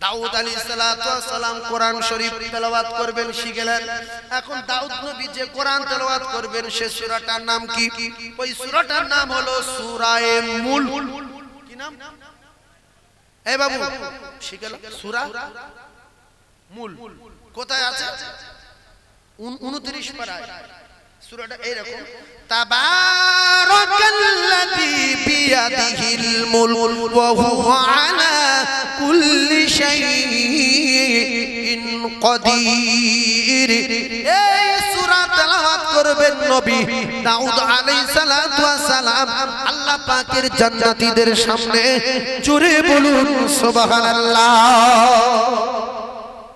দাউদ আলাইহিস সালাতু ওয়াস সালাম কোরআন শরীফ তেলাওয়াত করবেন শিখলেন। এখন দাউদ নবী যে কোরআন তেলাওয়াত করবেন সে সূরাটার নাম কি? ওই সূরাটার নাম হলো সূরা মুল। কি নাম? এই বাবু শিখল সূরা মুল। কোথায় আছে? 29 পারায়। সূরাটা এইরকম, তাবারাকাল্লাযী বিয়াদিহিল মুলক ওয়া হুয়া আলা কুল্লি শাইইন কাদির। এই সূরা তেলাওয়াত করবেন নবী দাউদ আলাইহিস সালাতু ওয়াস সালাম আল্লাহ পাকের জান্নাতীদের সামনে। জোরে বলুন সুবহানাল্লাহ।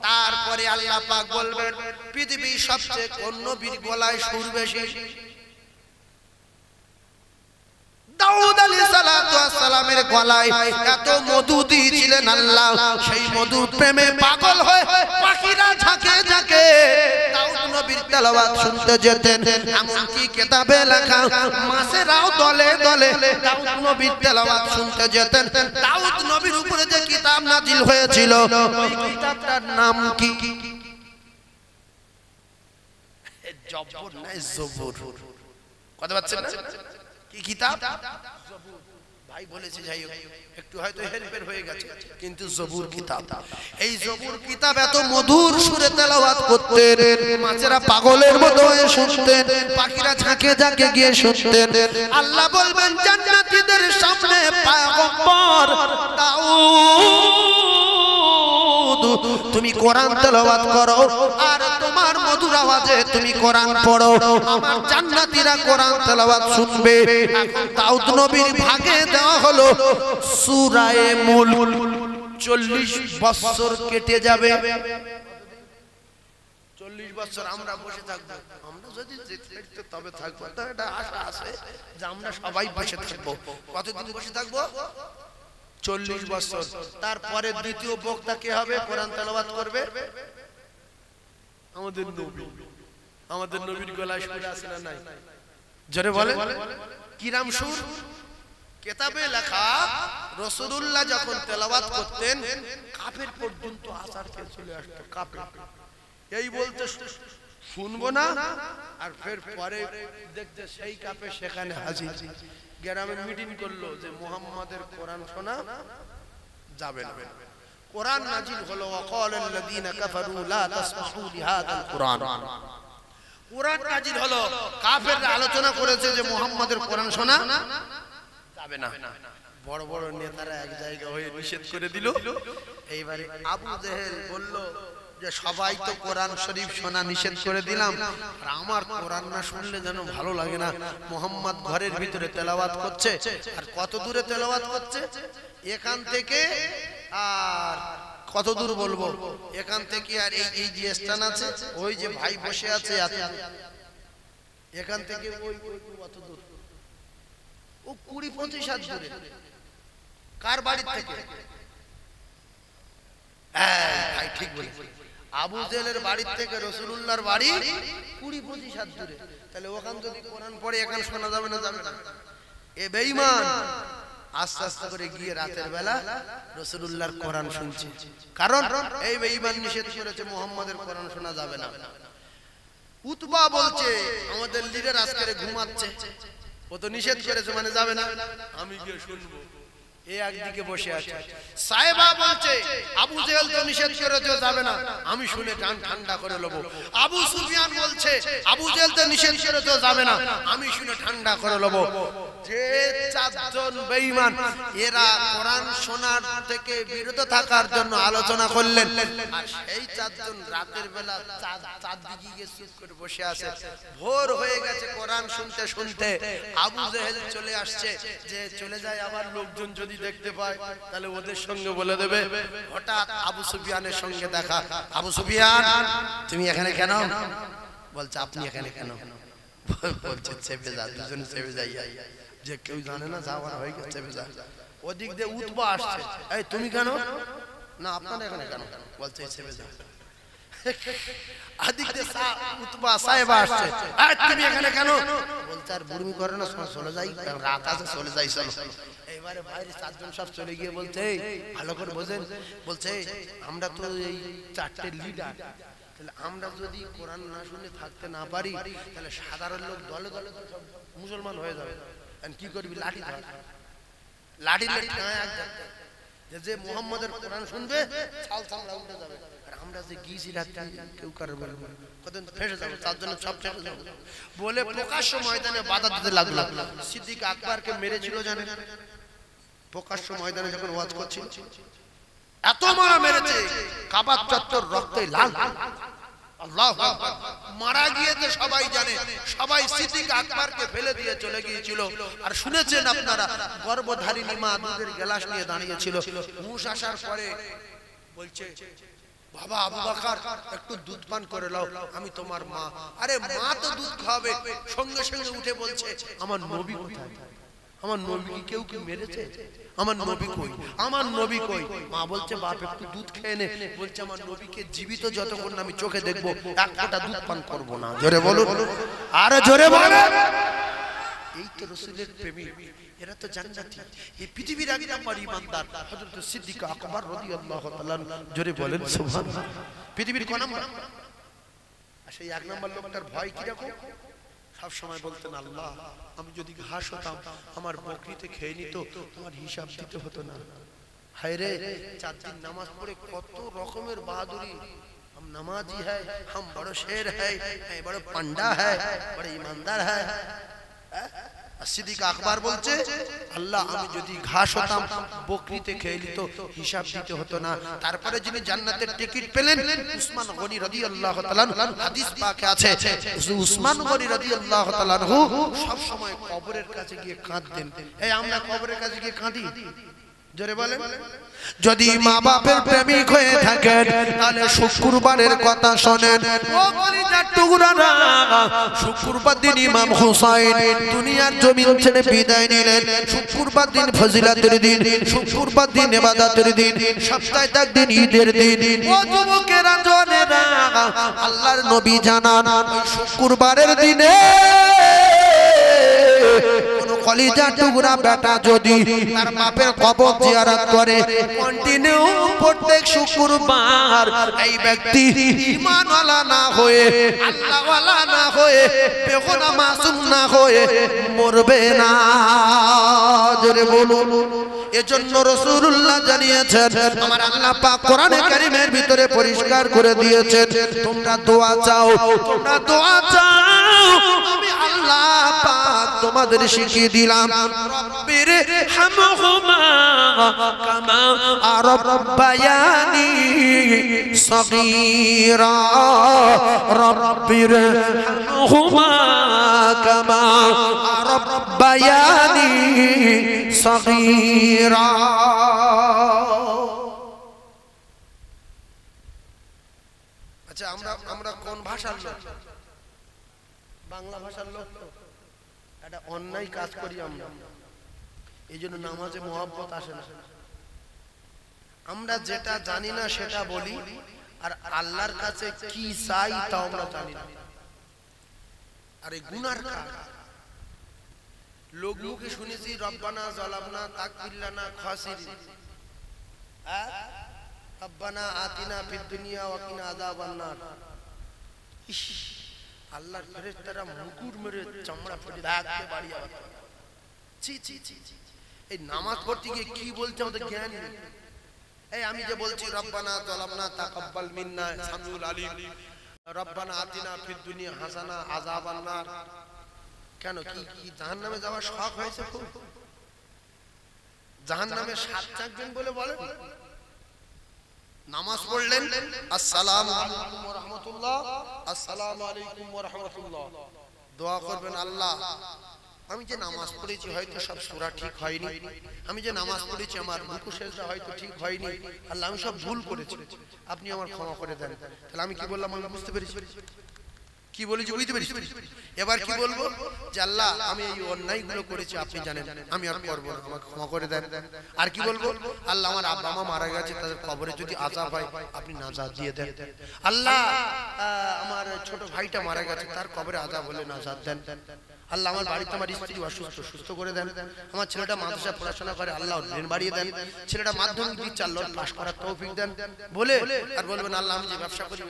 তারপরে আল্লাহ পাক বলবেন পৃথিবীর সবচেয়ে কোন নবীর গলায় সুর বেশি? দাউদ আলাইহিস সালাতু ওয়াস সালামের গলায় এত মধু দিয়েছিলেন আল্লাহ, সেই মধুর প্রেমে পাগল হয়ে পাখিরা ঝাঁকে ঝাঁকে দাউদ নবীর তেলাওয়াত শুনতে যেতেন। এমনকি কিতাবে লেখা মাছেরাও দলে দলে দাউদ নবীর তেলাওয়াত শুনতে যেতেন। দাউদ নবীর উপরে যে কিতাব নাজিল হয়েছিল ওই কিতাবটার নাম কি? জবর না জবুর। কথা পাচ্ছেন না? কি কিতাব? জবুর। ভাই বলেছে যাই হোক একটু হয়তো হেরফের হয়ে গেছে, কিন্তু জবুর কিতাব। এই জবুর কিতাব এত মধুর সুরে তেলাওয়াত করতেন, মাছেরা পাগলের মতো হয়ে শুনতেন, পাখিরা ঝাঁকে ঝাঁকে গিয়ে শুনতেন। আল্লাহ বলবেন জান্নাতীদের সামনে পয়গম্বর দাউদ তুমি কোরআন তেলাওয়াত করো আর তোমার মধুর আওয়াজে তুমি কোরআন পড়ো, আমার জান্নাতীরা কোরআন তেলাওয়াত শুনবে। এখন দাউদ নবীর ভাগে দেওয়া হলো সূরা মুল। 40 বছর কেটে যাবে। 40 বছর আমরা বসে থাকবো। আমরা যদি যেতে তবে থাকবো, তো এটা আশা আছে যে আমরা সবাই বসে থাকবো। কতদিন বসে থাকবো? 40 বছর। তারপরে দ্বিতীয় বক্তা কে হবে? কোরআন তেলাওয়াত করবে আমাদের নবী। আমাদের নবীর গলায় সুর আছে না নাই? জোরে বলে কিরাম সুর। কিতাবে লেখা রাসূলুল্লাহ যখন তেলাওয়াত করতেন কাফের পর্যন্ত আসার কে চলে আসতো। কাফের এই বলতে শুনবো না, আর ফের পরে দেখতে সেই কাফের সেখানে হাজির। গ্রামে মিটিং করলো যে মুহাম্মাদের কোরআন শোনা যাবে না। কোরআন নাজিল হলো ওয়াকালাল্লাযীনা কাফারু লা তাসমাউ লিহাযাল কুরআন। কোরআন নাজিল হলো, কাফেররা আলোচনা করেছে যে মুহাম্মাদের কোরআন শোনা যাবে না। বড় বড় নেতারা এক জায়গা হয়ে নিষেধ করে দিল। এইবারে আবু জেহেল বলল যে সবাই তো কোরআন শরীফ শোনা নিষেধ করে দিলাম, আর আমার কোরআন না শুনলে যেন ভালো লাগে না। মুহাম্মদ ঘরের ভিতরে তেলাওয়াত করছে, আর কত দূরে তেলাওয়াত করছে? এখান থেকে আর কত দূর বলবো, এখান থেকে আর এই যে স্থান আছে ওই যে ভাই বসে আছে এখান থেকে ওই কত দূর? ও 20-25 হাত দূরে। কার বাড়ির থেকে? ভাই ঠিক বলেছে, আবু জেহেলের বাড়ির থেকে রাসূলুল্লাহর বাড়ি 20-25 হাত দূরে। তাহলে ওখান যদি কোরআন পড়ে এখানে শোনা যাবে না? যাবে না। এ বেঈমান আস্তে আস্তে করে গিয়ে রাতের বেলা রাসূলুল্লাহর কোরআন শুনছে। কারণ এই বেঈমান নিষেধ করেছে মুহাম্মাদের কোরআন শোনা যাবে না। উতবা বলছে আমাদের লিডার আজকে ঘুমাচ্ছে, ও তো নিষেধ করেছে মানে যাবে না, আমি গিয়ে শুনবো। এই একদিকে বসে আছে। সাহেবা বলছে আবু জেহেল তো নিষেধ করেছে যাবে না, আমি শুনে কান ঠান্ডা করে নেব। আবু সুফিয়ান বলছে আবু জেহেল তো নিষেধ করেছে যাবে না, আমি শুনে ঠান্ডা করে নেব। যে চারজন বেঈমান এরা কোরআন শোনার থেকে বিরত থাকার জন্য আলোচনা করলেন, আর সেই চারজন রাতের বেলা চাঁদ দিকে গিয়ে চুপ করে বসে আছে। ভোর হয়ে গেছে কোরআন শুনতে শুনতে। আবু জেহেল চলে আসছে, যে চলে যায় আবার লোকজন যদি দেখতে পায় তাহলে ওদের সঙ্গে বলে দেবে। হঠাৎ আবু সুফিয়ানের সঙ্গে দেখা। আবু সুফিয়ান তুমি এখানে কেন? বলছে আপনি এখানে কেন? বলছে চেপে যা, দুজনে চেপে যাই, যে কেউ জানে না যাওয়ার হয়ে গেছে চেপে যা। ওদিক দিয়ে উতবা আসছে, এই তুমি কেন? না আপনারা এখানে কেন? বলছে চেপে যা। আদিকে উতবা সাহেবা আসছে, তুমি এখানে কেন? বলছে আর বুড়মি করে না, চলে যাই, রাত আছে, চলে যাই চলো। এবারে বাইরে চারজন সব চলে গিয়ে বলছে ভালো করে বোঝেন, বলছে আমরা তো এই চারটে লিডার, তাহলে আমরা যদি কোরআন না শুনে থাকতে না পারি তাহলে সাধারণ লোক দলে দলে তো সব মুসলমান হয়ে যাবে। কি করবি? লাঠি ধর, লাঠি যে মুহাম্মাদের কোরআন শুনবে ছাল চামড়া উঠে যাবে। আর আমরা যে গিয়েছি রাত্রে কেউ কারো বলবে কতদিন ফেসে যাবো, তার জন্য সব ফেসে যাবো বলে প্রকাশ্য ময়দানে বাধা দিতে লাগলো। সিদ্দিক আকবরকে মেরেছিল জানেন? প্রকাশ্য ময়দানে যখন ওয়াজ করছিল এত মারা মেরেছে, কাবার চত্বর রক্তে লাল। আল্লাহু আকবার। মারা গিয়েছে সবাই জানে, সবাই সিদ্দিক আকবরকে ফেলে দিয়ে চলে গিয়েছিল। আর শুনেছেন আপনারা, গর্ভধারিণী মা দুধের গ্লাস নিয়ে দাঁড়িয়েছিল। হুঁশ আসার পরে বলছে বাবা আবু বকর একটু দুধ পান করে নাও, আমি তোমার মা। আরে মা তো দুধ খাবে, সঙ্গে সঙ্গে উঠে বলছে আমার নবী কোথায়? আমার নবী কি কেউ কি মেরেছে? আমার নবী কই? আমার নবী কই? মা বলছে বাপ একটু দুধ খেয়ে নে। বলছে আমার নবীকে জীবিত যতক্ষণ আমি চোখে দেখবো এক ফোঁটা দুধ পান করব না। জোরে বলুন, আরে জোরে বলুন। এই তো রাসূলের প্রেমিক, এরা তো জান্নাতি। এই পৃথিবীর এক নাম্বার ঈমানদার হযরত সিদ্দিক আকবর রাদিয়াল্লাহু তাআলা। জোরে বলেন সুবহানাল্লাহ। পৃথিবীর কোন নাম্বার? আর সেই এক নাম্বার লোকটার ভয় কি রকম? সব সময় বলতেন আল্লাহ আমি যদি ঘাস হতাম আমার বকরিতে খেয়ে নিত, তোমার হিসাব দিতে হতো না। হায় রে, 4 দিন নামাজ পড়ে কত রকমের বাহাদুরি। हम नमाजी है, हम बड़ो शेर है, बड़ो पंडा है, बड़े ईमानदार है। সিদ্দিক আকবর বলছে আল্লাহ আমি যদি ঘাস হতাম বকরিতে খেয়ে নিত, হিসাব দিতে হতো না। তারপরে যিনি জান্নাতের টিকিট পেলেন উসমান গনি রাদিয়াল্লাহু তাআলা, হাদিস পাকে আছে উসমান গনি রাদিয়াল্লাহু তাআলা সব সময় কবরের কাছে গিয়ে কাঁদতেন। এই আমরা কবরের কাছে গিয়ে কাঁদি? জোরে বলেন। যদি মা বাপের প্রেমিক হয়ে থাকেন তাহলে শুক্রবারের কথা শোনেন। ও কলিজার টুকরারা, শুক্রবার দিন ইমাম হুসাইন দুনিয়ার জমিন ছেড়ে বিদায় নিলেন। শুক্রবার দিন ফজিলতের দিন, শুক্রবার দিন ইবাদতের দিন, সপ্তাহে একদিন ঈদের দিন। ও যুবকেরা জনেরা, আল্লাহর নবী জানান শুক্রবারের দিনে কলিজার টুকরা বেটা যদি তার বাপের কবর জিয়ারত করে কন্টিনিউ প্রত্যেক শুক্রবার, এই ব্যক্তি ঈমানওয়ালা না হয়ে, আল্লাহওয়ালা না হয়ে, বেগুনাহ মাসুম না হয়ে মরবে না। জোরে বলুন। এজন্য রাসূলুল্লাহ জানিয়েছেন, আমার আল্লাহ পাক কোরআনে কারীমের ভিতরে পরিষ্কার করে দিয়েছেন তোমরা দোয়া চাও, তোমরা দোয়া চাও, আমি আল্লাহ পাক তোমাদের শিখিয়ে দিলাম রব্বির হামহুমা কামা রাব্বায়ানি সগীরা, রব্বির হামহুমা কামা রাব্বায়ানি সগীরা। আচ্ছা আমরা কোন ভাষার লোক? বাংলা ভাষার লোক। একটা অন্যায় কাজ করি আমরা, এই জন্য নামাজে মহব্বত আসে না। আমরা যেটা জানি না সেটা বলি, আর আল্লাহর কাছে কি চাই তা আমরা জানি না। আর এই গুনার কাজ লোক মুখে শুনেছি রব্বানা যালামনা তাকবিরলানা খাসিরিন, রব্বানা আতিনা ফিদ দুনিয়া ওয়া কিনা আযাবান নার। আল্লাহর ফেরেশতারা মুকুর মেরে চামড়া ফেলে রাখতে বাড়ি যাবে। ছি ছি ছি, এই নামাজ পড়তে গিয়ে কি বলছে আমাদের জ্ঞান নেই। এই আমি যে বলছি রব্বানা যালামনা তাকাব্বাল মিন্না সামিউল আলিম, রব্বানা আতিনা ফিদ দুনিয়া হাসানা আযাবান নার, কেন কি জাহান্নামে যাওয়ার শখ হয়েছে? খুব জাহান্নামে সাত চাকবেন বলে বলেন। নামাজ পড়লেন আসসালামু আলাইকুম ওয়া রাহমাতুল্লাহ, আসসালামু আলাইকুম ওয়া রাহমাতুল্লাহ, দোয়া করবেন আল্লাহ আমি যে নামাজ পড়েছি হয়তো সব সূরা ঠিক হয়নি, আমি যে নামাজ পড়েছি আমার রুকু সিজদা হয়তো ঠিক হয়নি, আল্লাহ আমি সব ভুল করেছি, আপনি আমার ক্ষমা করে দেন। তাহলে আমি কি বললাম? আমি বুঝতে পেরেছি। কি বলেছি বুঝতে পেরেছি? এবার কি বলবো যে আল্লাহ আমি এই অন্যায়গুলো করেছি আপনি জানেন, আমি আর করব না, আমাকে ক্ষমা করে দেন। আর কি বলবো, আল্লাহ আমার আব্বা মা মারা গেছে, তাদের কবরে যদি আযাব হয় আপনি নাজাত দিয়ে দেন। আল্লাহ আমার ছোট ভাইটা মারা গেছে, তার কবরে আযাব হলে নাজাত দেন। আল্লাহ আমার বাড়িতে আমার স্ত্রী অসুস্থ, সুস্থ করে দেন। আমার ছেলেটা মাদ্রাসা পড়াশোনা করে, আল্লাহ ঋণ বাড়িয়ে দেন। ছেলেটা মাধ্যমিক দিচ্ছে, আল্লাহ পাস করার তৌফিক দেন। বলে আর বলবেন আল্লাহ আমি যে ব্যবসা করি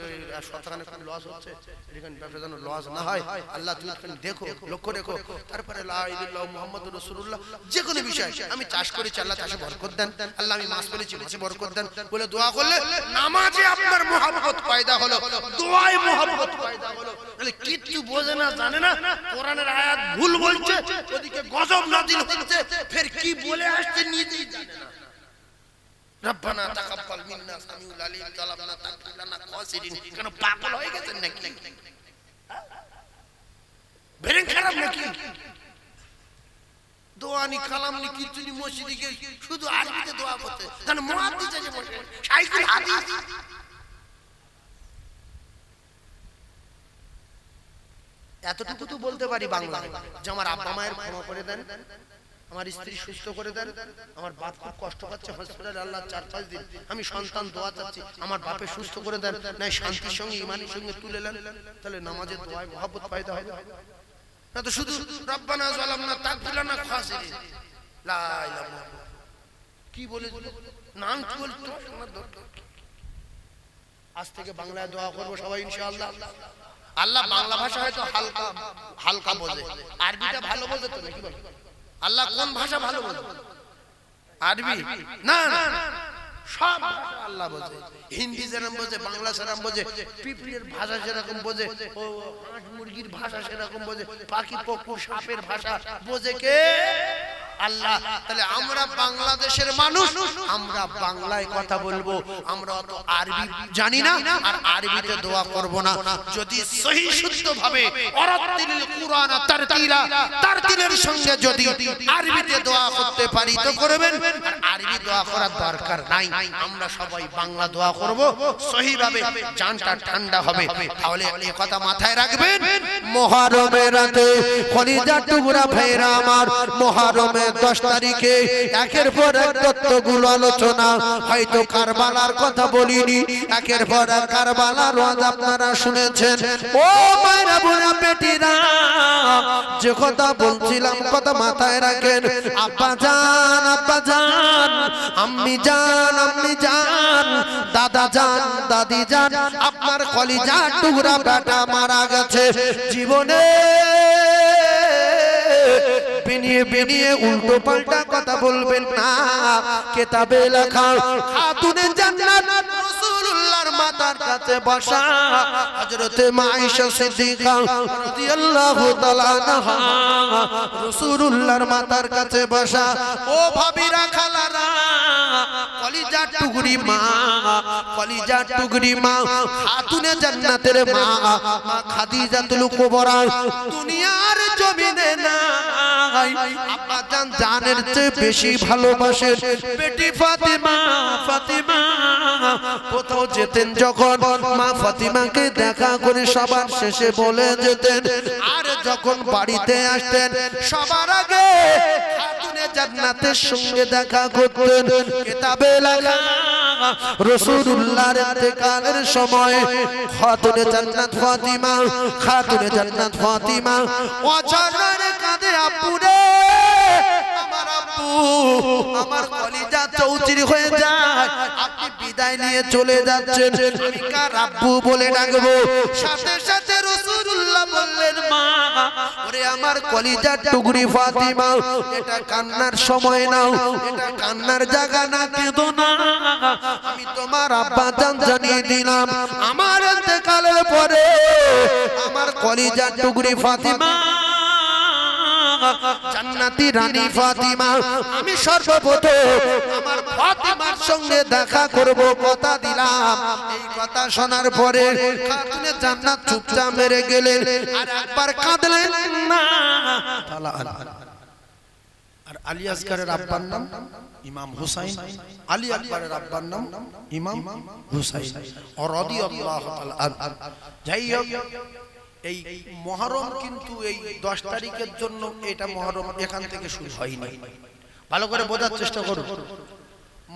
শতখানে খুব লস হচ্ছে, এখানে ব্যবসা যেন লস না হয়, আল্লাহ তুমি দেখো, লক্ষ্য রেখো। তারপরে লা ইলাহা ইল্লাল্লাহ মুহাম্মাদুর রাসূলুল্লাহ, যে কোনো বিষয় আমি চাষ করেছি আল্লাহ চাষে বরকত দেন, আল্লাহ আমি মাছ পেলেছি মাছে বরকত দেন বলে দোয়া করলে নামাজে আপনার মহব্বত পয়দা হলো, দোয়ায় মহব্বত পয়দা হলো। তাহলে কিচ্ছু বোঝে না, জানে না, কোরআনের আয়াত ভুল বলছে, ওদিকে গজব নাযিল হচ্ছে, ফের কি বলে আসছে নিজেই জানে না। রব্বানা তাকাব্বাল মিন্না সামিউল আলিম জালাবনা তাকফিরানা খাসিরিন। কেন পাগল হয়ে গেছেন নাকি? ব্রেন খারাপ নাকি? দোয়ানি কালামনি কিচ্ছুনি মসজিদে গিয়ে শুধু আরবিতে দোয়া করতে, কারণ মুহাদ্দিস আছে বসে শাইখুল হাদিস। এতটুকু তো বলতে পারি বাংলায় যে আমার আব্বা মায়ের ক্ষমা করে দেন, আমার স্ত্রী সুস্থ করে দেন, আমার বাপ খুব কষ্ট পাচ্ছে হসপিটালে, আল্লাহ 4-5 দিন আমি সন্তান দোয়া চাচ্ছি, আমার বাপে সুস্থ করে দেন, না শান্তির সঙ্গে ইমানের সঙ্গে তুলে নেন। তাহলে নামাজের দোয়ায় মহব্বত পয়দা হয় না তো শুধু রব্বানা যালামনা তাকফিরানা খাসিরিন লা ইলাহা ইল্লাল্লাহ কি বলে নাম কি বলতো শোনার দরকার। আজ থেকে বাংলায় দোয়া করব সবাই ইনশাআল্লাহ। আল্লাহ বাংলা ভাষা হয়তো হালকা হালকা বোঝে, আরবিটা ভালো বোঝে তো নাকি বল? আল্লাহ কোন ভাষা ভালো বোঝে? আরবি না না, সব ভাষা আল্লাহ বোঝে। হিন্দি যেরকম বোঝে, বাংলা সেরকম বোঝে, পিঁপড়ের ভাষা সেরকম বোঝে, ও হাঁস মুরগির ভাষা সেরকম বোঝে, পাখি পক্ষী সাপের ভাষা বোঝে কে? আল্লাহ। তাহলে আমরা বাংলাদেশের মানুষ, আমরা বাংলায় কথা বলবো, আমরা অত আরবি জানি না আর আরবিতে দোয়া করব না। যদি সহি শুদ্ধভাবে অরাত্তিল কুরআন তারতিলা, তারতিলের সঙ্গে যদি আরবিতে দোয়া করতে পারি তো করবেন, আর আরবি দোয়া করার দরকার নাই। আমরা সবাই বাংলা দোয়া করব, সহিভাবে জানটা ঠান্ডা হবে। তাহলে এই কথা মাথায় রাখবেন। মুহররমের রাতে কলিজার টুকরা ভাইরা আমার, মুহররমের 10 তারিখে একের পর এক তত্ত্বগুলো আলোচনা, হয়তো কারবালার কথা বলিনি, একের পর এক কারবালার ওয়াজ আপনারা শুনেছেন। ও মায়েরা বোনেরা বেটিরা, যে কথা বলছিলাম কথা মাথায় রাখেন। আব্বা জান, আব্বা জান, আম্মি জান, আম্মি জান, দাদা জান, দাদি জান, আপনার কলিজার টুকরা বেটা মারা গেছে। জীবনে বিনিয়ে বিনিয়ে উল্টো পাল্টা কথা বলবেন না। কিতাবে লেখা খাতুনে জান্নাত রাসূলুল্লাহর মাথার কাছে বসা হযরতে আয়েশা সিদ্দিকা রাদিয়াল্লাহু তাআলা আনহা, রাসূলুল্লাহর মাথার কাছে বসা। ও ভাবিরা, খালারা, কলিজার টুকরি মা, কলিজার টুকরি মা, খাতুনে জান্নাতের মা, মা খাদিজাতুল কুবরা দুনিয়ার জমিনে না, আব্বা জান জানের চেয়ে বেশি ভালোবাসেন বেটি ফাতিমা। ফাতিমা কোথাও যেতেন যখন মা ফাতিমাকে দেখা করে সবার শেষে বলে যেতেন, আর যখন বাড়িতে আসতেন সবার আগে খাতুনে জান্নাতের সঙ্গে দেখা করতেন। কিতাবে লেখা রাসূলুল্লাহর ইন্তেকালের সময় খাতুনে জান্নাত ফাতিমা, খাতুনে জান্নাত ফাতিমা অঝরে কাঁদে, আব্বুরে, আমার আব্বু, আমার কলিজা চৌচির হয়ে যায়, আপনি বিদায় নিয়ে চলে যাচ্ছেন, আমি কার আব্বু বলে ডাকবো? সাথে সাথে রাসূলুল্লাহ বললেন, মা, ওরে আমার কলিজার টুকরি ফাতিমা, এটা কান্নার সময় নাও, এটা কান্নার জায়গা না, কেঁদো না। আমি তোমার আব্বা জান জানিয়ে দিলাম, আমার ইন্তেকালের পরে আমার কলিজার টুকরি ফাতিমা, জান্নাতি রানী ফাতিমা, আমি সর্বপ্রথম আমার ফাতিমার সঙ্গে দেখা করব, কথা দিলাম। এই কথা শোনার পরে খাতুনে জান্নাত চুপচাপ মেরে গেলেন, আর একবার কাঁদলেন না। আর আলী আসগরের আব্বার নাম ইমাম হুসাইন, আলী আকবরের আব্বার নাম ইমাম হুসাইন রাদিয়াল্লাহু তাআলা। যাই হোক, এই মুহররম কিন্তু এই 10 তারিখের জন্য, এটা মুহররম এখান থেকে শুরু হয়নি। ভালো করে বোঝার চেষ্টা করুন।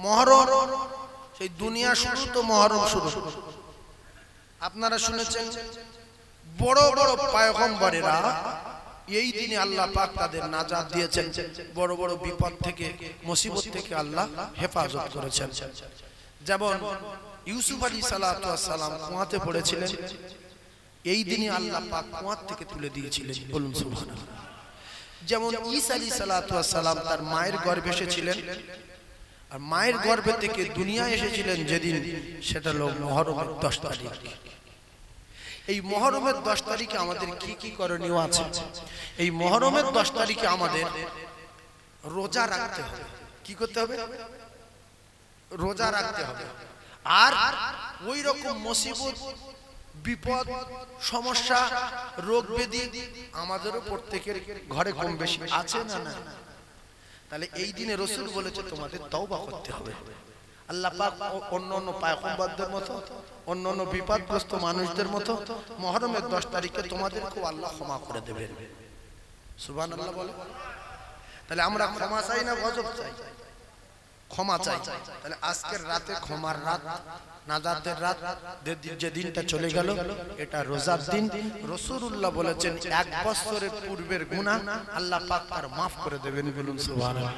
মুহররম সেই দুনিয়া শুরু তো মুহররম শুরু। আপনারা শুনেছেন বড় বড় পয়গম্বরেরা এই দিনে আল্লাহ পাক তাদের নাজাত দিয়েছেন, বড় বড় বিপদ থেকে মুসিবত থেকে আল্লাহ হেফাজত করেছেন। যেমন ইউসুফ আলাইহিস সালাম কুয়াতে পড়েছিলেন, এই দিনে আল্লাহ পাক কুয়া থেকে তুলে দিয়েছিলেন, বলুন সুবহানাল্লাহ। যেমন ঈসা আলাইহিস সালাম তার মায়ের গর্ভে এসেছিলেন, আর মায়ের গর্ভে থেকে দুনিয়ায় এসেছিলেন যেদিন, সেটা হলো মুহররমের 10 তারিখ। এই মুহররমের 10 তারিখে আমাদের কি কি করণীয় আছে? এই মুহররমের 10 তারিখে আমাদের রোজা রাখতে হবে। কি করতে হবে? রোজা রাখতে হবে। আর ওই রকম মুসিবত, বিপদ, সমস্যা, রোগ ব্যাধি আমাদেরও প্রত্যেকের ঘরে কম বেশি আছে না না? তাহলে এই দিনে রাসূল বলেছে তোমাদের তওবা করতে হবে। আল্লাহ পাক অন্যান্য পয়গম্বরদের মতো, অন্যান্য বিপদগ্রস্ত মানুষদের মতো মুহররমের 10 তারিখে তোমাদেরকেও আল্লাহ ক্ষমা করে দেবেন। সুবহানাল্লাহ বলে। তাহলে আমরা ক্ষমা চাই না গজব চাই? ক্ষমা চাই। তাহলে আজকের রাতে ক্ষমার রাত, নাজাতের রাত, যে দিনটা চলে গেল এটা রোজার দিন। রাসূলুল্লাহ বলেছেন 1 বছরের পূর্বের গুনাহ আল্লাহ পাক তার maaf করে দেবেন, বলুন সুবহানাল্লাহ।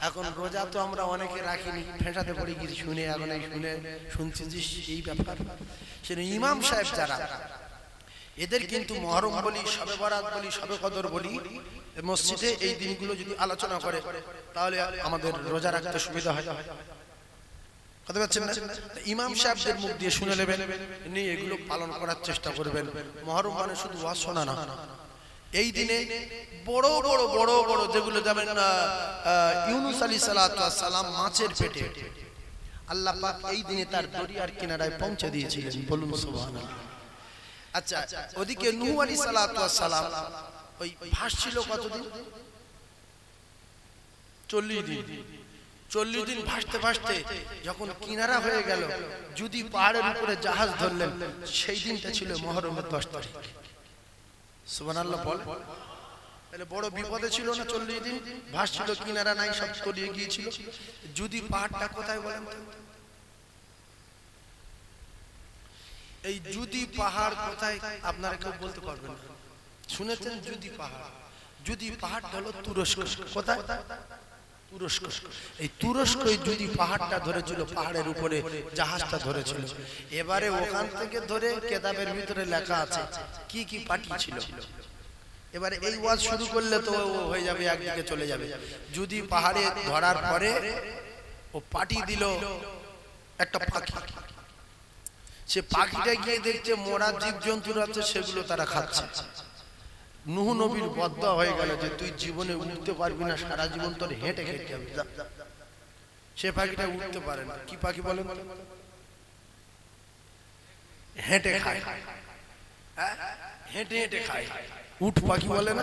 এখন রোজা তো আমরা অনেকে রাখিনি, ফেঁসাতে পড়ে গিয়ে শুনে, এখন এই শুনছি যে এই ব্যাপার। সেটা ইমাম সাহেব যারা, এদের কিন্তু মুহররম বলি, শবে বরাত বলি, শবে কদর বলি, মসজিদে এই দিনগুলো যদি আলোচনা করে তাহলে আমাদের রোজা রাখতে সুবিধা হয়। কথা বলছেন না? ইমাম সাহেবদের মুখ দিয়ে শুনে নেবেন, নিয়ে এগুলো পালন করার চেষ্টা করবেন। মুহররম মানে শুধু ওয়াজ শোনা না। এই দিনে বড় বড় বড় বড় যেগুলো যাবেন, ইউনূস আলাইহিস সালাম মাছের পেটে, আল্লাহ পাক এই দিনে তার দরিয়ার কিনারায় পৌঁছে দিয়েছিলেন, বলুন সুবহানাল্লাহ। আচ্ছা, ওদিকে নূহ আলাইহিস সালাম ওই ভাসছিল কতদিন? 40 দিন। 40 দিন ভাসতে ভাসতে যখন কিনারা হয়ে গেল, যদি পাহাড়ের উপরে জাহাজ ধরলেন, সেই দিনটা ছিল মুহররমের 10 তারিখ। সুবহানাল্লাহ বল। তাহলে বড় বিপদে ছিল না? 40 দিন ভাসছিল, কিনারা নাই, সব তলিয়ে গিয়েছিল। যদি পাহাড়টা কোথায় বলেন তো? এই যদি পাহাড় কোথায় আপনারা কেউ বলতে পারবেন না? শুনেছেন যদি পাহাড়? যদি পাহাড়টা হলো তুরস্ক। কোথায়? তুরস্ক। এই তুরস্কই যদি পাহাড়টা ধরেছিল, পাহাড়ের উপরে জাহাজটা ধরেছিল। এবারে ওখান থেকে ধরে কিতাবের ভিতরে লেখা আছে কি কি পাঠিয়েছিল। এবারে এই ওয়াজ শুরু করলে তো হয়ে যাবে, একদিকে চলে যাবে। যদি পাহাড়ে ধরার পরে ও পাঠিয়ে দিল একটা পাখি, সে পাখিটা গিয়ে দেখছে মোরা জীবজন্তুরা আছে, সেগুলো তারা খাচ্ছে। নূহ নবীর বদদোয়া হয়ে গেল যে তুই জীবনে উঠতে পারবি না, সারা জীবন তোর হেঁটে খেতে হবে। সে পাখিটা উঠতে পারে না। কি পাখি বলেন? হেঁটে খায়, হেঁটে হেঁটে খায়, উট পাখি বলে না?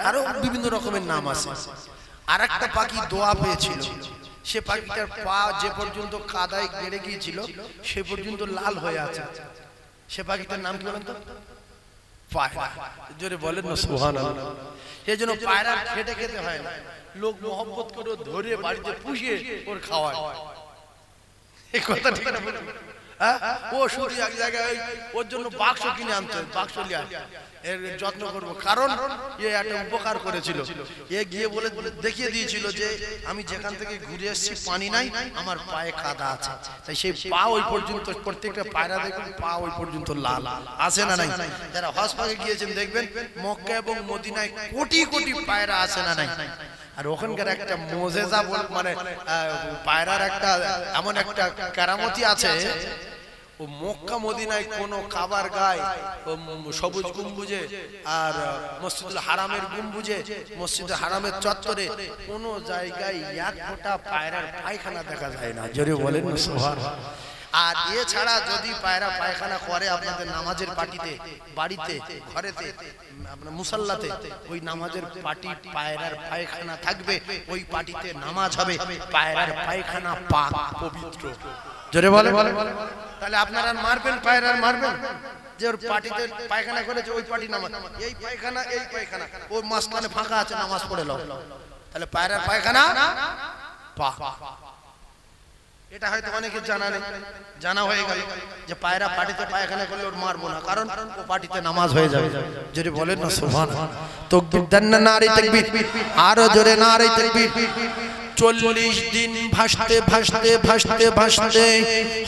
আরো বিভিন্ন রকমের নাম আছে। আর একটা পাখি দোয়া পেয়েছিল, সে পাখিটার পা যে পর্যন্ত কাদায় গেড়ে গিয়েছিল সে পর্যন্ত লাল হয়ে আছে। সে পাখিটার নাম কি বলেন তো? পায়রা। জোরে বলেন না সুবহানাল্লাহ। সেই জন্য পায়রা খেতে খেতে হয় না, লোক মহব্বত করে ধরে বাড়িতে পুষিয়ে ওর খাওয়ায়। এই কথা ঠিক না? ও শুধু এক জায়গায় ওর জন্য বাক্স কিনে আনতে, বাক্স নিয়ে এর যত্ন করবো, কারণ এ একটা উপকার করেছিল। এ গিয়ে বলে দেখিয়ে দিয়েছিল যে আমি যেখান থেকে ঘুরে এসেছি পানি নাই, আমার পায়ে কাদা আছে। তাই সেই পা ওই পর্যন্ত, প্রত্যেকটা পায়রা দেখবেন পা ওই পর্যন্ত লাল আছে না নাই? যারা হজ পাকে গিয়েছেন দেখবেন মক্কা এবং মদিনায় কোটি কোটি পায়রা আছে না নাই? আর ওখানকার একটা মুজিজা মানে পায়রার একটা এমন একটা কারামতি আছে, ও মক্কা মদিনায় কোন কাবার গায়, সবুজ গম্বুজে আর মসজিদুল হারামের গম্বুজে, মসজিদুল হারামের চত্বরে কোন জায়গায় এক ফোঁটা পায়রার পায়খানা দেখা যায় না। জোরে বলেন না সুবহানাল্লাহ। আর এছাড়া যদি পায়রা পায়খানা করে আপনাদের নামাজের পাটিতে, বাড়িতে, ঘরেতে, আপনার মুসাল্লাতে, ওই নামাজের পাটি পায়রার পায়খানা থাকবে, ওই পাটিতে নামাজ হবে, পায়রার পায়খানা পাক পবিত্র। জোরে বলে। তাহলে আপনারা মারবেন পায়রার, মারবেন যে ওর পাটিতে পায়খানা করেছে ওই পাটি নামাজ, এই পায়খানা ওর মাঝখানে ফাঁকা আছে, নামাজ পড়ে নাও, তাহলে পায়রার পায়খানা পা। এটা হয়তো অনেকে জানা নেই, জানা হয়ে গেল যে পায়রা পাটিতে পায়খানা করলে ওর মারবো না, কারণ ও পাটিতে নামাজ হয়ে যাবে। যদি বলেন না সুবহানাল্লাহ, তাকবীর দেন না, নারে তাকবীর, আরো জোরে নারে তাকবীর। 40 দিন ভাসতে ভাসতে ভাসতে ভাসতে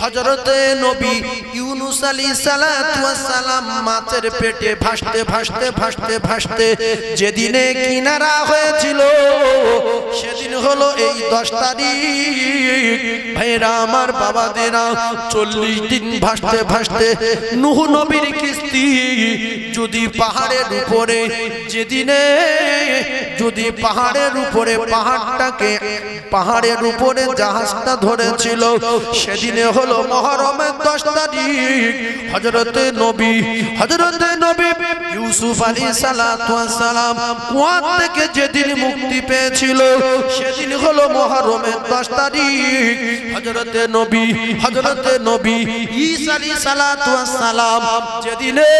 হযরতে নবী ইউনূস আলাইহিস সালাতু ওয়াস সালাম মাছের পেটে ভাসতে ভাসতে ভাসতে ভাসতে যেদিনে কিনারা হয়েছিল সেদিন হলো এই 10 তারিখ। ভাইরা আমার, বাবাদেরা, 40 দিন ভাসতে ভাসতে নূহ নবীর কিস্তি যদি পাহাড়ের উপরে, যেদিনে যদি পাহাড়ের উপরে পাহাড়ের উপরে জাহাজটা ধরেছিল সেদিনে হলো মুহররমের 10 তারিখ। হযরতে নবী ইউসুফ আলাইহিস সালাতু ওয়াস সালাম কুয়া থেকে যেদিন মুক্তি পেয়েছিল সেদিন হলো মুহররমের 10 তারিখ। হযরতে নবী ঈসা আলাইহিস সালাতু ওয়াস সালাম যেদিনে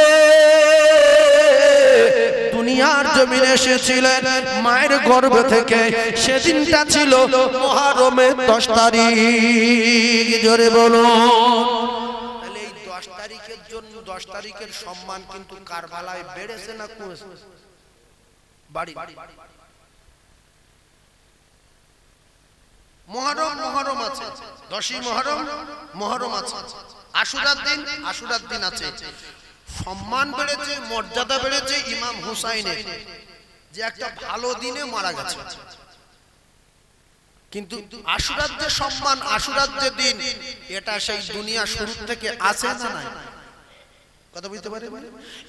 দুনিয়ার জমিনে এসেছিলেন মায়ের গর্ভ থেকে, সেদিনটা ছিল মুহররমের 10 তারিখ। জোরে বলো। তাহলে এই 10 তারিখের জন্য 10 তারিখের সম্মান কিন্তু কারবালায় বেড়েছে না কমেছে? বাড়ি মুহররম আছে, 10ই মুহররম আছে, আশুরার দিন আছে। সম্মান বেড়েছে, মর্যাদা বেড়েছে ইমাম হুসাইনের, যে একটা ভালো দিনে মারা গেছে। কিন্তু আশুরার যে সম্মান, আশুরার যে দিন, এটা সেই দুনিয়া শুরু থেকে আছে না নাই? কথা বুঝতে পারেন?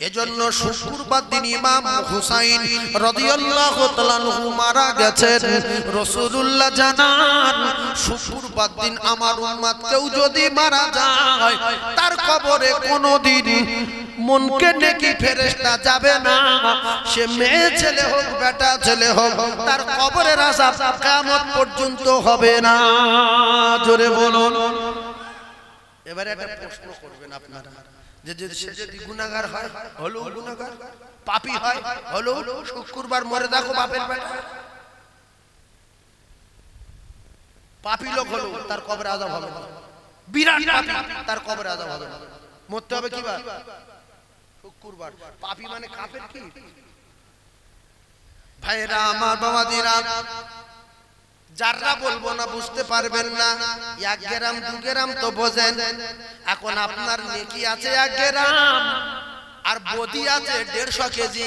এজন্য শুক্রবার দিন ইমাম হুসাইন রাদিয়াল্লাহু তাআলা আনহু মারা গেছেন। রাসূলুল্লাহ জানান, শুক্রবার দিন আমার উম্মত কেউ যদি মারা যায় তার কবরে কোনদিন মনকে নেকি ফেরেশতা যাবে না। সে মেয়ে ছেলে হোক, বেটা ছেলে হোক, তার কবরের আযাব কিয়ামত পর্যন্ত হবে না। জোরে বলুন। এবারে একটা প্রশ্ন করবেন আপনারা, যে যদি গুনাহগার হয়, হলো গুনাহগার, পাপী হয়, হলো শুক্রবার মরে দেখো বাপের বেটা, পাপী লোক হলো, তার কবরে আযাব হবে না। বিরাট পাপী, তার কবরে আযাব হবে না। মরতে হবে কি বার? শুক্রবার। পাপী মানে কাফের কি? ভাইরা আমার, বাবাদিরা, যারা বলবো না বুঝতে পারবেন না। 1 গ্রাম 2 গ্রাম তো বোঝেন। এখন আপনার নেকি আছে 1 গ্রাম আর বদি আছে 150 কেজি।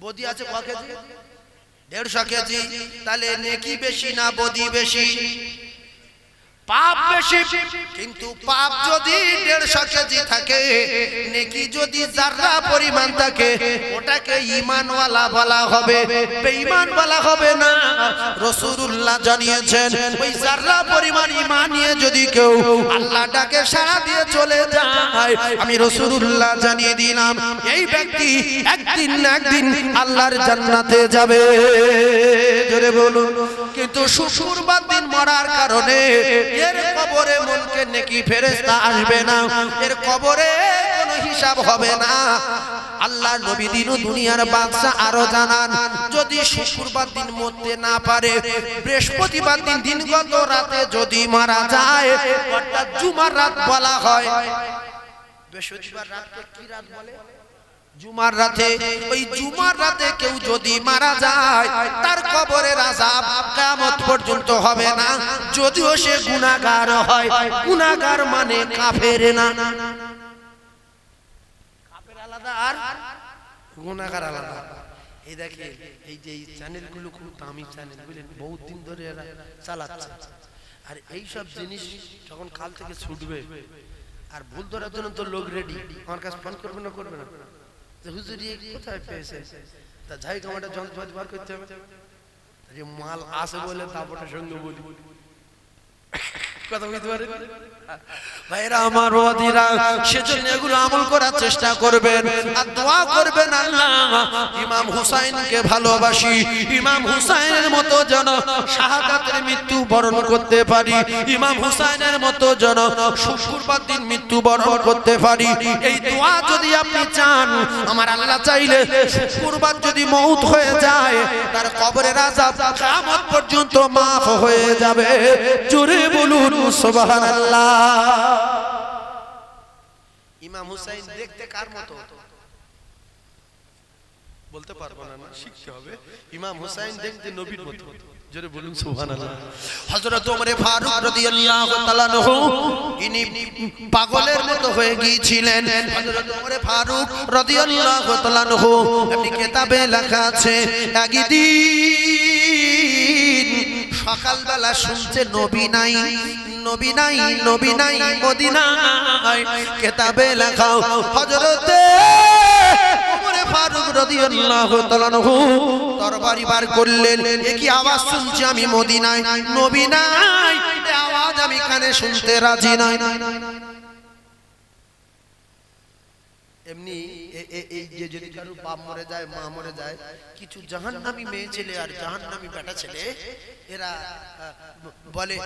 বদি আছে কত কেজি? 150 কেজি। তাহলে নেকি বেশি না বদি বেশি? পাপ বেশি। কিন্তু পাপ যদি 150 কেজি থাকে, নেকি যদি যারা পরিমাণ থাকে, ওটাকে ঈমানওয়ালা বলা হবে, বেঈমান বলা হবে না। রাসূলুল্লাহ জানিয়েছেন, ওই যারা পরিমাণ ঈমান নিয়ে যদি কেউ আল্লাহ ডাকে সাড়া দিয়ে চলে যায়, আমি রাসূলুল্লাহ জানিয়ে দিলাম এই ব্যক্তি একদিন না একদিন আল্লাহর জান্নাতে যাবে। জোরে বলুন। কিন্তু শুক্রবার দিন মরার কারণে এর কবরে মনকে নেকি ফেরেশতা আসবে না, এর কবরে কোনো হিসাব হবে না। আল্লাহর নবী দিন ও দুনিয়ার বাদশা আরো জানান, যদি শুক্রবার দিন মরতে না পারে, বৃহস্পতিবার দিন দিনগত রাতে যদি মারা যায়, অর্থাৎ জুমার রাত বলা হয়। বৃহস্পতিবার রাতকে কি রাত বলে? জুমার রাতে। ওই জুমার রাতে কেউ যদি মারা যায়, তার কবরের আযাব কিয়ামত পর্যন্ত হবে না, যদিও সে গুনাহগার হয়। গুনাহগার মানে কাফের না। কাফের আলাদা আর গুনাহগার আলাদা। এই দেখেন, এই যে চ্যানেলগুলো খুব দামি চ্যানেল, বুঝলেন, বহুত দিন ধরে এরা চালাচ্ছে। আর এই সব জিনিস যখন কাল থেকে ছুটবে, আর ভুল ধরার জন্য তো লোক রেডি, আমার কাছে ফোন করবে না, করবে না, হুজুরি কোথায় পেয়েছে, তা যাই কামাটা যন্ত্রপাতি বার করতে হবে, মাল আসে বলে তারপরে সঙ্গে বলি, কথা বুঝতে পারেন ভাইরা আমার ওয়াদিরা, সেজন্য এগুলো আমল করার চেষ্টা করবেন আর দোয়া করবেন, আল্লাহ ইমাম হুসাইনকে ভালোবাসি, ইমাম হুসাইনের মতো যেন শাহাদাতের মৃত্যু বরণ করতে পারি, ইমাম হুসাইনের মতো যেন শুক্রবার দিন মৃত্যু বরণ করতে পারি। এই দোয়া যদি আপনি চান, আমার আল্লাহ চাইলে শুক্রবার যদি মউত হয়ে যায়, তার কবরের আযাব কিয়ামত পর্যন্ত মাফ হয়ে যাবে। জোরে বলুন সুবহানাল্লাহ। ইমাম হুসাইন দেখতে কার মতো বলতে পারবো না, শিখতে হবে। ইমাম হুসাইন দেখতে নবীর মতো। জোরে বলুন সুবহানাল্লাহ। হযরত ওমর ফারুক রাদিয়াল্লাহু তাআলা আনহু ইনি পাগলের মতো হয়ে গিয়েছিলেন। হযরত ওমর ফারুক রাদিয়াল্লাহু তাআলা আনহু এমনি কিতাবে লেখা আছে, একদিন সকালবেলা শুনছে নবী নাই, নবী নাই, নবী নাই মদিনায়। কিতাবে লেখা হযরতে ওমর ফারুক রাদিয়াল্লাহু তাআলা আনহু তরবারি বার করলেন, এ কি আওয়াজ শুনছি আমি মদিনায়, নবী নাই, এই আওয়াজ আমি কানে শুনতে রাজি নাই। এমনি এই যে যদি কারো বাপ মরে যায়, মা মরে যায়, কিছু জাহান্নামী মেয়ে ছেলে আর জাহান্নামী বেটা ছেলে এরা বলে,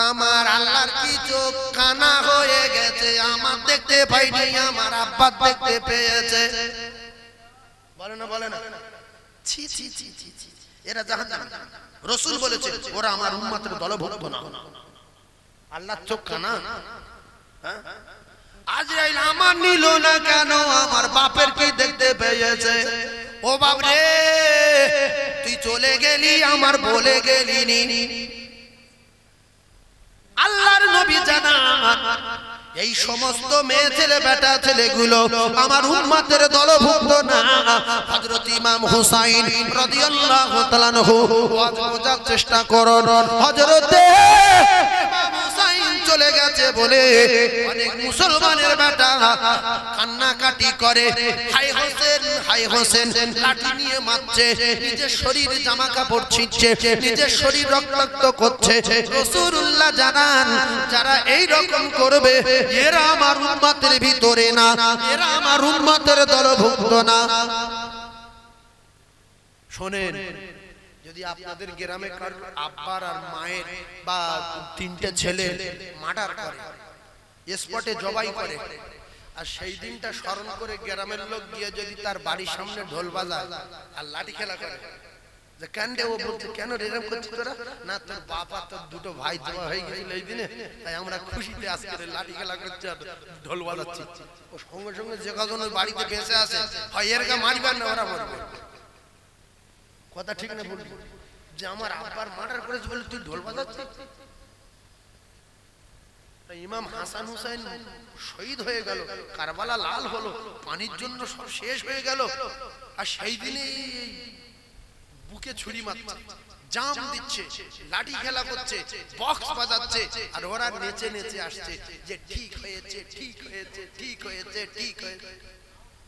আমার আল্লাহর কি চোখ কানা হয়ে গেছে, আমার দেখতে পাইনি, আমার আব্বা দেখতে পেয়েছে। বলে না, বলে না, ছি ছি ছি ছি ছি, এরা জাহান্নামী। রাসূল বলেছে ওরা আমার উম্মতের দলভুক্ত না। আল্লাহর চোখ কানা? হ্যাঁ, আজরাইল আমার নিল না কেন, আমার বাপের কি দেখতে পেয়েছে। ও বাপ রে, তুই চলে গেলি, আমার বলে গেলি নি। আল্লাহর নবী জানান, এই সমস্ত মেয়ে ছেলে বেটা ছেলেগুলো আমার উম্মতের দলভুক্ত না। হযরত ইমাম হুসাইন রাদিয়াল্লাহু তাআলা আনহু বোঝার চেষ্টা করুন, হযরতে ইমাম হুসাইন চলে গেছে বলে অনেক মুসলমানের বেটা কান্নাকাটি করে, হায় হোসেন, হায় হোসেন, লাঠি নিয়ে মারছে, নিজের শরীর জামা কাপড় ছিঁড়ছে, নিজের শরীর রক্তাক্ত করছে। রাসূলুল্লাহ জানান, যারা এই রকম করবে এরা আমার উম্মতের ভিতরে না, এরা আমার উম্মতের দলভুক্ত না। শোনেন, যদি আপনাদের গ্রামে কারো আব্বার আর মায়ের বা তিনটে ছেলে মার্ডার করে, স্পটে জবাই করে, আর সেই দিনটা স্মরণ করে গ্রামের লোক গিয়ে যদি তার বাড়ির সামনে ঢোল বাজায় আর লাঠি খেলা করে, যে কেন রে, ও বলছে কেন এরকম করছিস তোরা, না তোর বাবা তোর দুটো ভাই জমা হয়ে গেছিল এই দিনে, তাই আমরা খুশিতে আজকে লাঠি খেলা করছি আর ঢোল বাজাচ্ছি। ও সঙ্গে সঙ্গে যে কজন বাড়িতে বেঁচে আছে, হয় এর গা মারবেন না, ওরা মরবে। কথা ঠিক না বলবি, যে আমার আব্বার মার্ডার করেছে বলে তুই ঢোল বাজাচ্ছিস। ইমাম হাসান হুসাইন শহীদ হয়ে গেল, কারবালা লাল হলো, পানির জন্য সব শেষ হয়ে গেল, আর সেই দিনে বুকে ছুরি মারছে, জাম দিচ্ছে, লাঠি খেলা করছে, বক্স বাজাচ্ছে, আর ওরা নেচে নেচে আসছে যে ঠিক হয়েছে, ঠিক হয়েছে, ঠিক হয়েছে, ঠিক হয়েছে।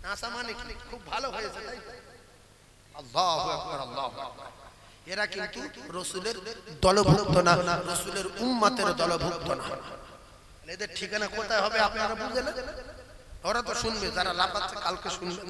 নাসা মানে খুব ভালো হয়েছে, তাই আল্লাহু আকবার, আল্লাহু আকবার। এরা কিন্তু রাসূলের দলভুক্ত না, রাসূলের উম্মতের দলভুক্ত না। এদের ঠিকানা কোথায় হবে আপনারা বুঝলেন? ওরা তো শুনবে, যারা লাফাচ্ছে কালকে শুনবে।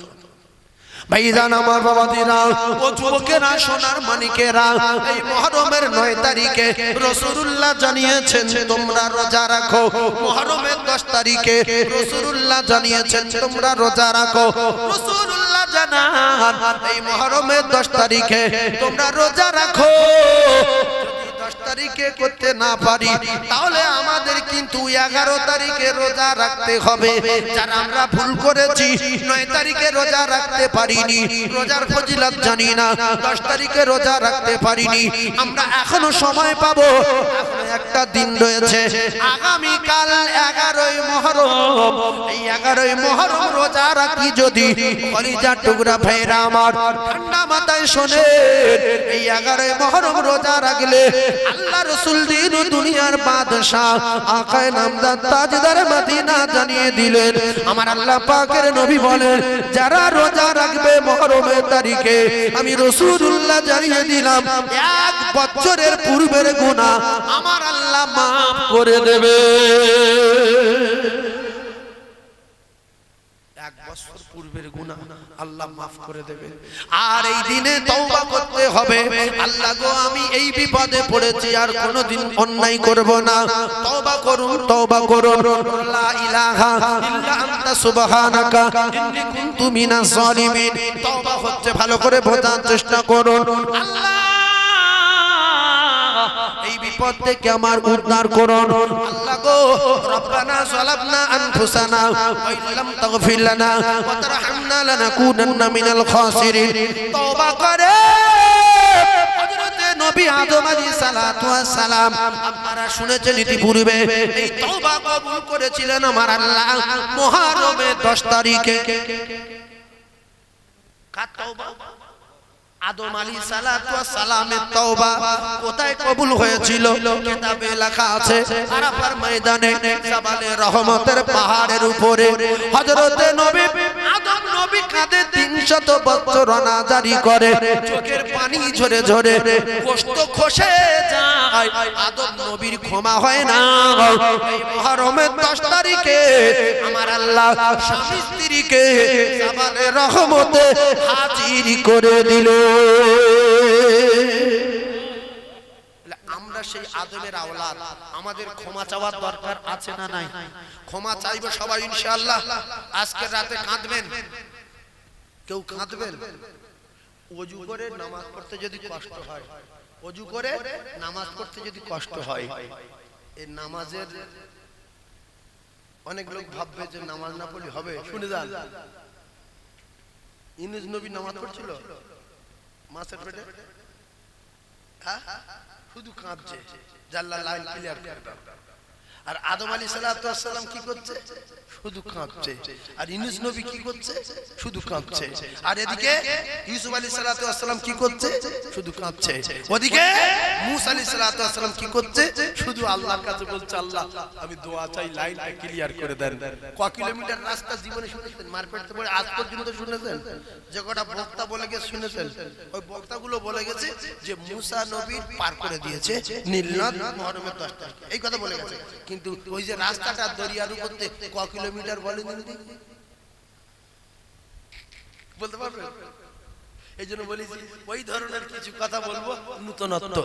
ভাইজান আমার বাবাদিরা, ও যুবকেরা, সোনার মানিকেরা, এই মুহররমের 9 তারিখে রাসূলুল্লাহ জানিয়েছেন তোমরা রোজা রাখো। মুহররমের 10 তারিখে রাসূলুল্লাহ জানিয়েছেন তোমরা রোজা রাখো। রাসূলুল্লাহ জানান, এই মুহররমের 10 তারিখে তোমরা রোজা রাখো। 10 তারিখে করতে না পারি তাহলে আমাদের কিন্তু 11 তারিখে রোজা রাখতে হবে। যারা আমরা ভুল করেছি, 9 তারিখে রোজা রাখতে পারিনি, রোজার ফজিলত জানি না, 10 তারিখে রোজা রাখতে পারিনি, আমরা এখনো সময় পাবো, এখনো একটা দিন রয়েছে। আগামী কাল 11ই মুহররম, এই 11ই মুহররম রোজা রাখি যদি, কলিজার টুকরা ভাইরা আমার ঠান্ডা মাথায় শোনেন, এই 11ই মুহররম রোজা রাখলে আল্লাহ রাসূল দিন ও দুনিয়ার বাদশা আকায়ে নামদার তাজদার মদিনা জানিয়ে দিলেন, আমার আল্লাহ পাকের নবী বলেন, যারা রোজা রাখবে মুহররমের তারিখে, আমি রাসূলুল্লাহ জানিয়ে দিলাম 1 বছরের পূর্বের গুনাহ আমার করে দেবে। 1 বছর পূর্বের গুনাহ আল্লাহ মাফ করে দেবে। আর এই দিনে তওবা করতে হবে, আল্লাহ গো আমি এই বিপদে পড়েছি, আর কোনোদিন অন্যায় করব না। তওবা করুন, তওবা করুন। লা ইলাহা ইল্লা আনতা সুবহানাকা ইন্নী কুনতু মিনাজ জালিমিন। তওবা হচ্ছে, ভালো করে বোঝার চেষ্টা করুন। আল্লাহ এই বিপদ থেকে আমার উদ্ধার করুন। আল্লাহ গো রব্বানা যালামনা আনফুসানা ওয়া ইল্লাম তাগফির লানা ওয়া তারহামনা লানাকুনান্না মিনাল খাসিরিন। তওবা করে হযরতে নবী আদম আলাইহিস সালাতু ওয়াস সালাম, আপনারা শুনেছেন ইতিপূর্বে, এই তওবা কবুল করেছিলেন আমার আল্লাহ মুহররমের 10 তারিখে। কার তওবা? আদম আলাইহিস সালাতু ওয়াস সালামের তওবা কোথায় কবুল হয়েছিল? কিতাবে লেখা আছে, আরাফার ময়দানে জাবালে রহমতের পাহাড়ের উপরে হযরতে নবী আদম নবী কাঁদে 300 বছর অনাজারি করে, চোখের পানি ঝরে ঝরে গোশত খসে যায়, আদম নবীর ক্ষমা হয় না। এই মুহররমের 10 তারিখে আমার আল্লাহ স্বামী স্ত্রীকে জাবালে রহমতে হাজির করে দিল। আমরা সেই আদমের আওলাদ, আমাদের ক্ষমা চাওয়ার দরকার আছে না নাই? ক্ষমা চাইবো সবাই ইনশাআল্লাহ। আজকে রাতে কাঁদবেন, কেউ কাঁদবেন। ওযু করে নামাজ পড়তে যদি কষ্ট হয়, ওযু করে নামাজ পড়তে যদি কষ্ট হয়, এই নামাজের অনেক লোক ভাববে যে নামাজ না পড়লে হবে। শুনে যান, ইউনূস নবী নামাজ পড়ছিল মাছের পেটে, শুধু কাঁদছে, জাল্লা লাইন ক্লিয়ার করবে। আর আদম আলাইহিস সালাতু ওয়াস সালাম কি করছে? শুধু কাঁদছে। আর ইউনূস নবী কি করছে? শুধু কাঁদছে। আর এদিকে ইউসুফ আলাইহিস সালাতু ওয়াস সালাম কি করছে? শুধু কাঁদছে। ওদিকে মূসা আলাইহিস সালাতু ওয়াস সালাম কি করছে? শুধু আল্লাহর কাছে বলছে, আল্লাহ আমি দোয়া চাই, লাইনটা ক্লিয়ার করে দেন। কয় কিলোমিটার রাস্তা জীবনে শুনেছেন? মারপেটতে পড়ে আজ পর্যন্ত শুনেছেন? যে কটা বক্তা বলে গেছে শুনেছেন? ওই বক্তাগুলো বলে গেছে যে মূসা নবী পার করে দিয়েছে নীল নদ মুহররমের 10 তারিখে, এই কথা বলে গেছে। কিন্তু ওই যে রাস্তাটা দরিয়ার উপর থেকে কয় কিলোমিটার বলেন বলতে পারবেন? এই জন্য বলেছি ওই ধরনের কিছু কথা বলবো নূতনত্ব।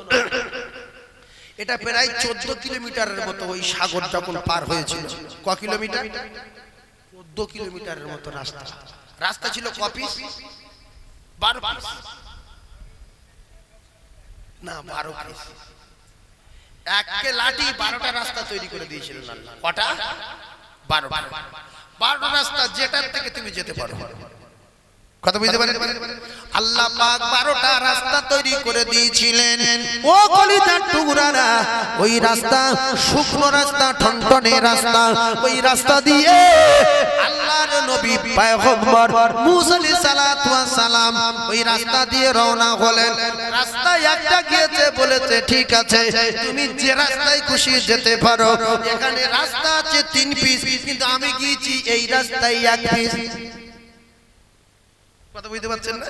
এটা প্রায় 14 কিলোমিটারের মতো ওই সাগর যখন পার হয়েছিল। কয় কিলোমিটার? 14 কিলোমিটারের মতো রাস্তা। রাস্তা ছিল কপিস 12 পিস না 12 পিস। একে লাঠি 12টা রাস্তা তৈরি করে দিয়েছিলেন আল্লাহ। কটা? 12টা রাস্তা, যেটার থেকে তুমি যেতে পারো। কথা বুঝতে পারেন? আল্লাহ পাক 12টা রাস্তা তৈরি করে দিয়েছিলেন। ও কলিজার টুকরারা, ওই রাস্তা শুকনো রাস্তা, ঠনঠনে রাস্তা, ওই রাস্তা দিয়ে আল্লাহর নবী পয়গম্বর মূসা আলাইহিস সালাতু ওয়াস সালাম ওই রাস্তা দিয়ে রওনা হলেন। রাস্তায় একটা গিয়েছে, বলেছে ঠিক আছে তুমি যে রাস্তায় খুশি যেতে পারো। এখানে রাস্তা আছে 3 পিস, কিন্তু আমি গিয়েছি এই রাস্তায় 1 পিস। কথা বুঝতে পারছেন না?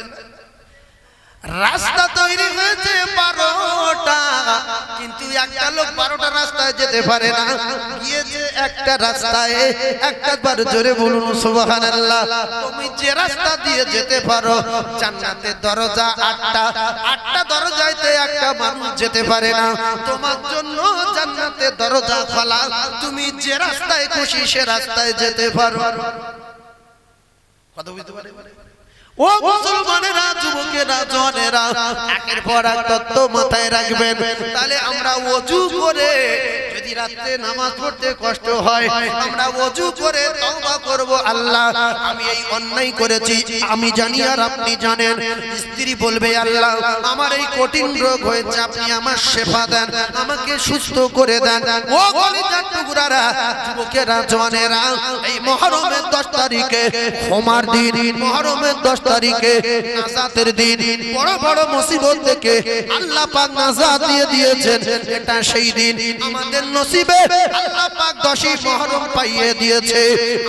রাস্তা তৈরি হয়েছে 12টা, কিন্তু একটা লোক 12টা রাস্তায় যেতে পারে না, গিয়েছে একটা রাস্তায়। একবার জোরে বলুন সুবহানাল্লাহ। তুমি যে রাস্তা দিয়ে যেতে পারো, জান্নাতের দরজা 8টা, 8টা দরজাতে একটা মানুষ যেতে পারে না। তোমার জন্য জান্নাতের দরজা খোলা, তুমি যে রাস্তায় খুশি সে রাস্তায় যেতে পারো। কথা বুঝতে পারে? ও মুসলমানেরা, যুবকেরা, জওয়ানেরা, একের পর এক তত্ত্ব মাথায় রাখবেন। তাহলে আমরা ওযু করে যদি রাতে নামাজ পড়তে কষ্ট হয়, আমরা ওযু করে তওবা করব, আল্লাহ আমি এই অন্যায় করেছি আমি জানি আর আপনি জানেন। স্ত্রী বলবে, আল্লাহ আমার এই কঠিন রোগ হয়েছে, আপনি আমার শেফা দেন, আমাকে সুস্থ করে দেন। ও কলিজার টুকরারা, যুবকেরা, জওয়ানেরা, এই মুহররমের 10 তারিখে ক্ষমার দিন, মুহররমের 10 তারিখে নাজাতের দিন। বড় বড় মুসিবত থেকে আল্লাহ পাক নাজাত দিয়ে দিয়েছেন। এটা সেই দিন আমাদের নসিবে আল্লাহ পাক 10ই মুহররম পাইয়ে দিয়েছে।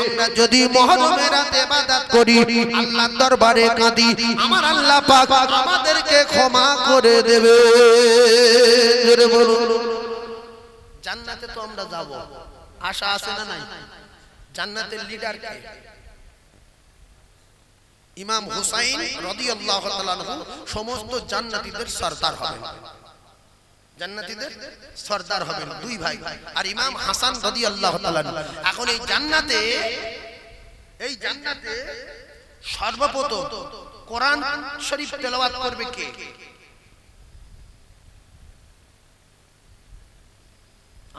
আমরা যদি মুহররমের রাতে ইবাদত করি, আল্লাহর দরবারে কাঁদি, আমার আল্লাহ পাক আমাদেরকে ক্ষমা করে দেবে। জোরে বলুন। জান্নাতে তো আমরা যাব, আশা আছে না নাই? জান্নাতের লিডার কে? ইমাম হুসাইন রাদিয়াল্লাহু তাআলা আনহু সমস্ত জান্নাতীদের সরদার হবেন, জান্নাতীদের সরদার হবেন দুই ভাই। আর ইমাম হাসান রাদিয়াল্লাহু তাআলা এখন এই জান্নাতে সর্বপ্রথম কোরআন শরীফ তেলাওয়াত করবে কে?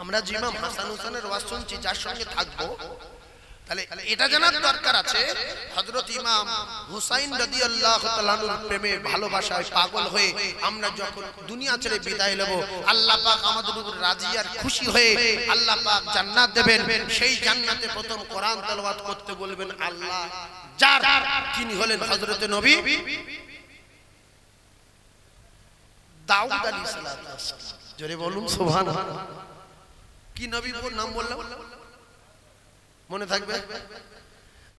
আমরা যে ইমাম হাসান হুসাইনের ওয়াজ শুনছি, যার সঙ্গে থাকবো, তাহলে এটা জানার দরকার আছে হযরত ইমাম হুসাইন রাদিয়াল্লাহু তাআলার প্রেমে ভালোবাসায় পাগল হয়ে আমরা যখন দুনিয়া ছেড়ে বিদায় নেব, আল্লাহ পাক আমাদের উপর রাজি আর খুশি হয়ে আল্লাহ পাক জান্নাত দেবেন। সেই জান্নাতে প্রথম কোরআন তেলাওয়াত করতে বলবেন আল্লাহ, যার যিনি হলেন হযরত নবী দাউদ আলাইহিস সালাতু ওয়াস সালাম। জোরে বলুন সুবহানাল্লাহ। কি নবীর নাম বললাম? মনে থাকবে?